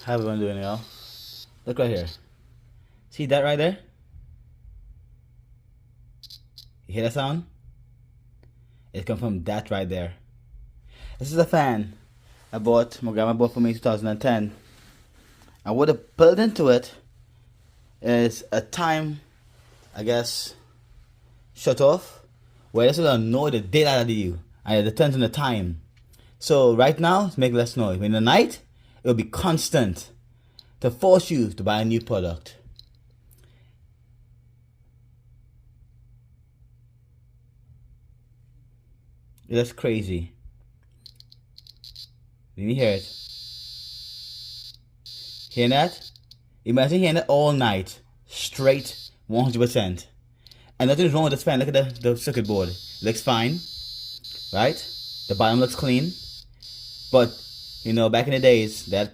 How everyone doing, y'all? Look right here. See that right there? You hear that sound? It comes from that right there. This is a fan my grandma bought for me in 2010. And what it built into it is a time, I guess, shut off, where it's gonna annoy the daylight out of you, and it depends on the time. So right now, it's making less noise. But in the night, it will be constant to force you to buy a new product. That's crazy. Did you hear it? Hearing that? Imagine hearing it all night, straight, 100%. And nothing's wrong with this fan. Look at the circuit board. It looks fine, right? The bottom looks clean. But, back in the days, that